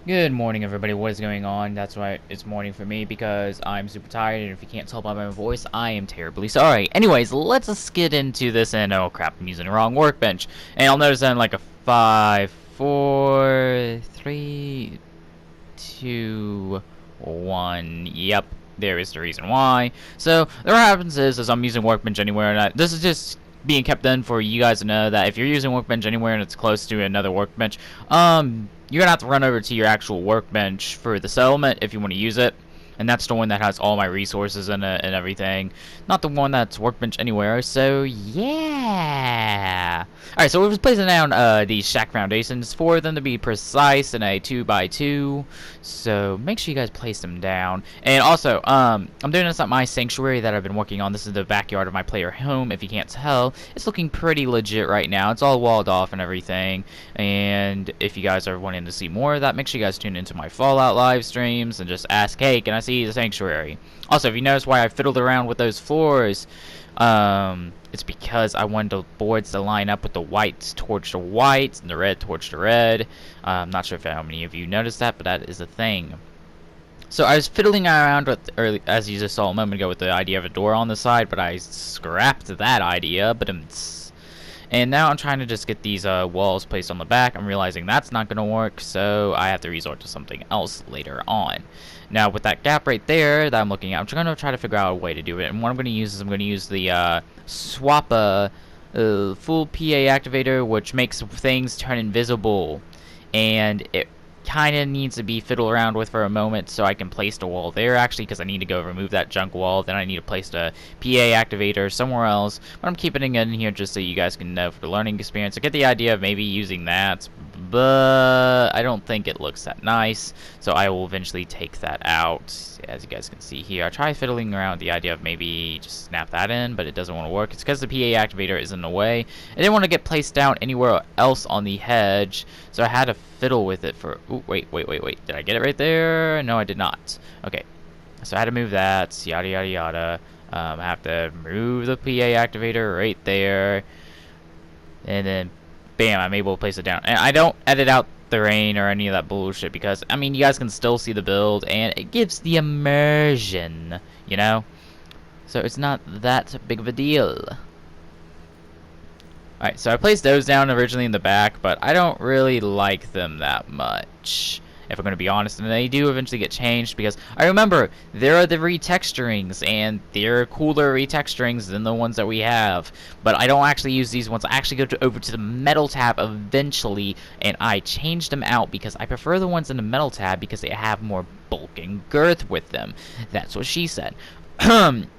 Good morning, everybody. What is going on? That's why it's morning for me, because I'm super tired, and if you can't tell by my voice, I am terribly sorry. Anyways, let's just get into this, and oh crap, I'm using the wrong workbench. And I'll notice then like a 5, 4, 3, 2, 1. Yep, there is the reason why. So, what happens is I'm using Workbench Anywhere, and this is just being kept in for you guys to know that if you're using Workbench Anywhere and it's close to another workbench, you're gonna have to run over to your actual workbench for the settlement if you want to use it. And that's the one that has all my resources in it and everything. Not the one that's Workbench Anywhere, so yeah. Alright, so we're just placing down these shack foundations, for them to be precise, in a 2x2. So make sure you guys place them down. And also, I'm doing this at my sanctuary that I've been working on. This is the backyard of my player home, if you can't tell. It's looking pretty legit right now. It's all walled off and everything. And if you guys are wanting to see more of that, make sure you guys tune into my Fallout live streams and just ask, hey, can I see the sanctuary? Also, if you notice why I fiddled around with those floors, it's because I wanted the boards to line up with the whites towards the whites and the red towards the red. I'm not sure if how many of you noticed that, but that is a thing. So I was fiddling around with, as you just saw a moment ago, with the idea of a door on the side, but I scrapped that idea. And now I'm trying to just get these walls placed on the back. I'm realizing that's not going to work, so I have to resort to something else later on. Now, with that gap right there that I'm looking at, I'm going to try to figure out a way to do it. And what I'm going to use is I'm going to use the swap full PA activator, which makes things turn invisible. And it kind of needs to be fiddled around with for a moment so I can place the wall there, actually, because I need to go remove that junk wall. Then I need to place the PA activator somewhere else, but I'm keeping it in here just so you guys can know for the learning experience. I get the idea of maybe using that, but I don't think it looks that nice, so I will eventually take that out. As you guys can see here, I try fiddling around with the idea of maybe just snap that in, but it doesn't want to work. It's because the PA activator is in the way. I didn't want to get placed down anywhere else on the hedge, so I had to fiddle with it for... Ooh, wait. Did I get it right there? No, I did not. Okay, so I had to move that, yada, yada, yada. I have to move the PA activator right there, and then, bam, I'm able to place it down. And I don't edit out the rain or any of that bullshit because, I mean, you guys can still see the build, and it gives the immersion, you know? So it's not that big of a deal. Alright, so I placed those down originally in the back, but I don't really like them that much, if I'm going to be honest, and they do eventually get changed, because I remember there are the retexturings, and they're cooler retexturings than the ones that we have, but I don't actually use these ones. I actually go over to the metal tab eventually, and I change them out because I prefer the ones in the metal tab because they have more bulk and girth with them. That's what she said.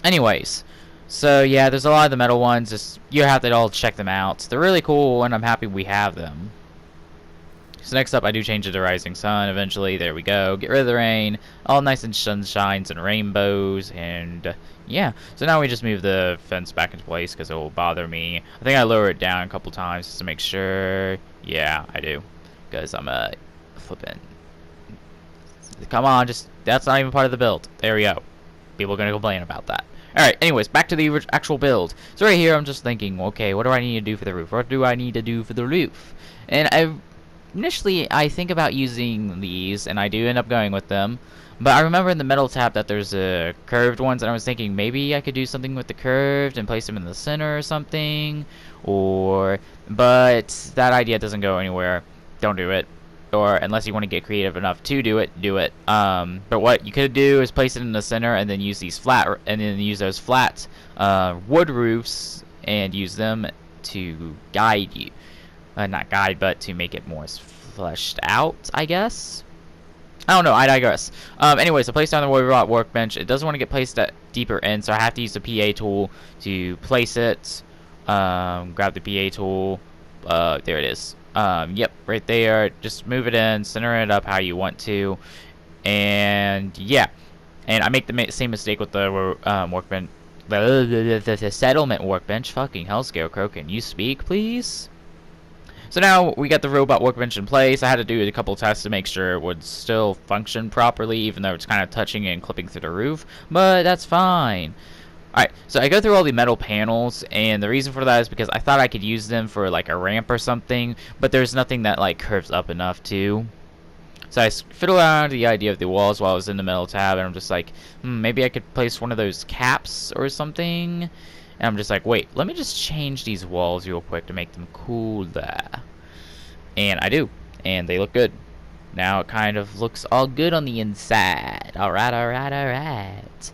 Anyways, so yeah, there's a lot of the metal ones. Just, you have to all check them out. They're really cool, and I'm happy we have them. So next up, I do change it to Rising Sun eventually. There we go. Get rid of the rain. All nice and sunshines and rainbows. And yeah. So now we just move the fence back into place because it will bother me. I think I lower it down a couple times just to make sure. Yeah, I do. Because I'm flipping. Come on, just... That's not even part of the build. There we go. People are going to complain about that. Alright, anyways, back to the actual build. So right here, I'm just thinking, okay, what do I need to do for the roof? What do I need to do for the roof? And initially, I think about using these, and I do end up going with them. But I remember in the metal tab that there's curved ones, and I was thinking maybe I could do something with the curved and place them in the center or something. But that idea doesn't go anywhere. Don't do it. Or unless you want to get creative enough to do it, do it. But what you could do is place it in the center and then use these those flat wood roofs and use them to guide you. Not guide, but to make it more fleshed out, I guess. I don't know, I digress. Anyways, I placed down the robot workbench. It doesn't want to get placed deeper in, so I have to use the PA tool to place it. Grab the PA tool. There it is. Yep, right there. Just move it in, center it up how you want to. And yeah. And I make the same mistake with the workbench. The settlement workbench. Fucking hell, Scarecrow, can you speak, please? So now we got the robot workbench in place. I had to do a couple tests to make sure it would still function properly, even though it's kind of touching and clipping through the roof. But that's fine. Alright, so I go through all the metal panels, and the reason for that is because I thought I could use them for like a ramp or something, but there's nothing that like curves up enough to. So I fiddled around the idea of the walls while I was in the metal tab, and I'm just like, maybe I could place one of those caps or something. And I'm just like, wait, let me just change these walls real quick to make them cooler. And I do, and they look good. Now it kind of looks all good on the inside. Alright, alright, alright.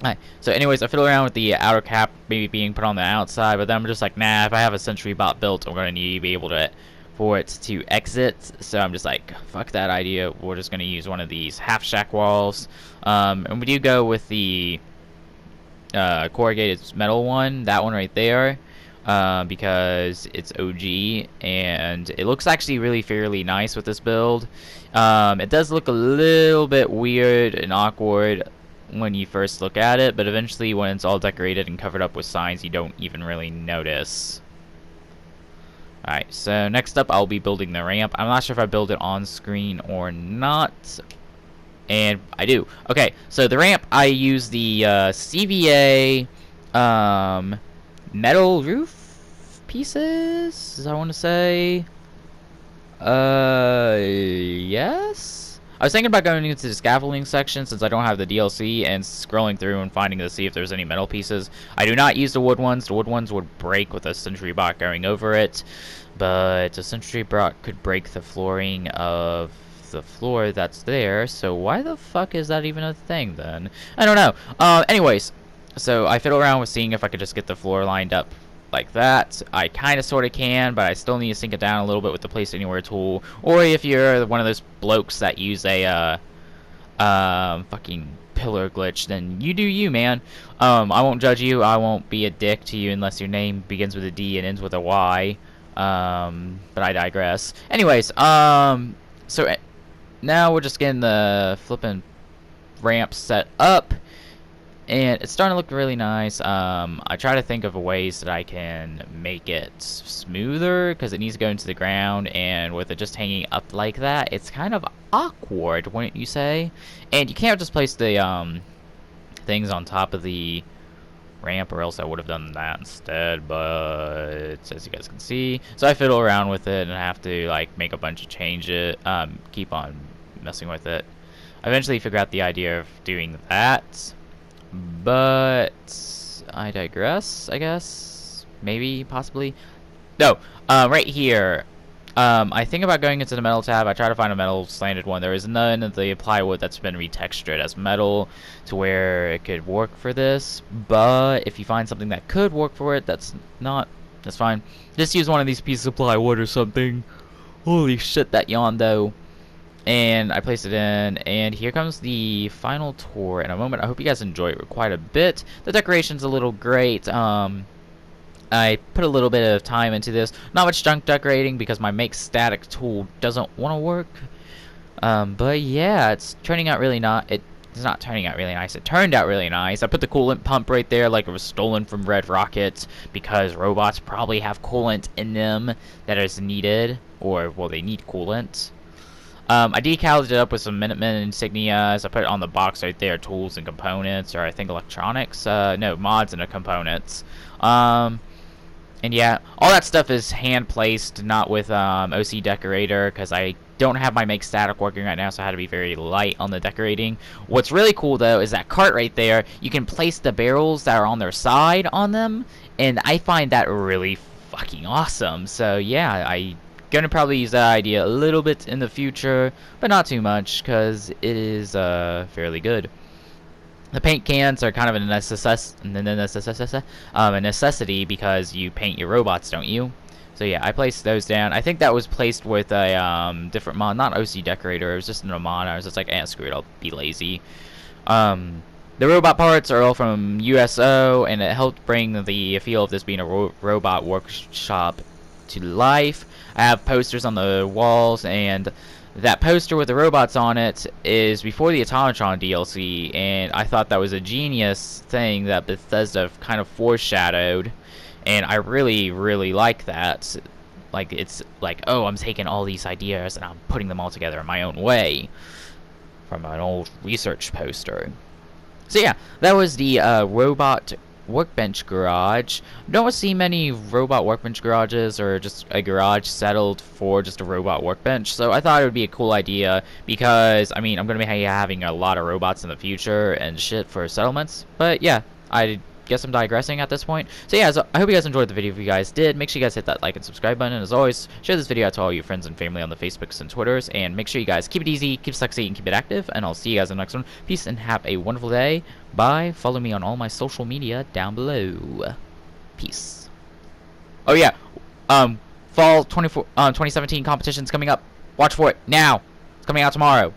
Alright, so anyways, I fiddle around with the outer cap maybe being put on the outside, but then I'm just like, nah, if I have a Sentry bot built, I'm going to need to be able to for it to exit. So I'm just like, fuck that idea. We're just going to use one of these half shack walls. And we do go with the corrugated metal one, that one right there. Because it's OG and it looks actually really fairly nice with this build. It does look a little bit weird and awkward when you first look at it, but eventually when it's all decorated and covered up with signs, you don't even really notice. Alright, so next up I'll be building the ramp. I'm not sure if I build it on screen or not. And I do. Okay, so the ramp, I use the CVA metal roof pieces, I want to say. Yes? I was thinking about going into the scaffolding section since I don't have the DLC and scrolling through and finding to see if there's any metal pieces. I do not use the wood ones. The wood ones would break with a Sentry bot going over it. But a Sentry bot could break the flooring of the floor that's there. So why the fuck is that even a thing then? I don't know. Anyways, so I fiddle around with seeing if I could just get the floor lined up like that. I kind of sort of can, but I still need to sink it down a little bit with the place anywhere tool. Or if you're one of those blokes that use a fucking pillar glitch, then you do you, man. I won't judge you. I won't be a dick to you unless your name begins with a D and ends with a Y. But I digress. Anyways, so now we're just getting the flipping ramp set up. And it's starting to look really nice. I try to think of ways that I can make it smoother because it needs to go into the ground, and with it just hanging up like that, it's kind of awkward, wouldn't you say? And you can't just place the things on top of the ramp, or else I would have done that instead, but as you guys can see, so I fiddle around with it and I have to like make a bunch of changes, keep on messing with it. I eventually figure out the idea of doing that. But I digress, I guess. Maybe, possibly. No, right here. I think about going into the metal tab. I try to find a metal slanted one. There is none of the plywood that's been retextured as metal to where it could work for this. But if you find something that could work for it, that's fine. Just use one of these pieces of plywood or something. Holy shit, that yawn though. And I placed it in, and here comes the final tour in a moment. I hope you guys enjoy it quite a bit. The decoration's a little great. I put a little bit of time into this. Not much junk decorating because my make static tool doesn't want to work. But yeah, it's turning out really it's not turning out really nice. It turned out really nice. I put the coolant pump right there like it was stolen from Red Rocket because robots probably have coolant in them that is needed, or well, they need coolant. I decaled it up with some Minutemen insignias. I put it on the box right there, tools and components, or I think electronics. No, mods and components. And yeah, all that stuff is hand placed, not with OC decorator, because I don't have my make static working right now, so I had to be very light on the decorating. What's really cool though is that cart right there. You can place the barrels that are on their side on them, and I find that really fucking awesome. So yeah, I gonna probably use that idea a little bit in the future, but not too much because it is fairly good. The paint cans are kind of a necessity because you paint your robots, don't you? So yeah, I placed those down. I think that was placed with a different mod, not OC decorator. It was just in a mod. I was just like, screw it, I'll be lazy. The robot parts are all from USO, and it helped bring the feel of this being a robot workshop to life. I have posters on the walls, and that poster with the robots on it is before the Automatron DLC, and I thought that was a genius thing that Bethesda kind of foreshadowed, and I really, really like that. Like, it's like, oh, I'm taking all these ideas and I'm putting them all together in my own way from an old research poster. So yeah, that was the robot workbench garage. Don't see many robot workbench garages or just a garage settled for just a robot workbench. So I thought it would be a cool idea because, I mean, I'm going to be having a lot of robots in the future and shit for settlements. But yeah, I guess I'm digressing at this point. So yeah, so I hope you guys enjoyed the video. If you guys did, make sure you guys hit that like and subscribe button. And as always, share this video out to all your friends and family on the Facebooks and Twitters. And make sure you guys keep it easy, keep it sexy, and keep it active. And I'll see you guys in the next one. Peace and have a wonderful day. Bye. Follow me on all my social media down below. Peace. Oh yeah, fall 2017 competition's coming up. Watch for it now. It's coming out tomorrow.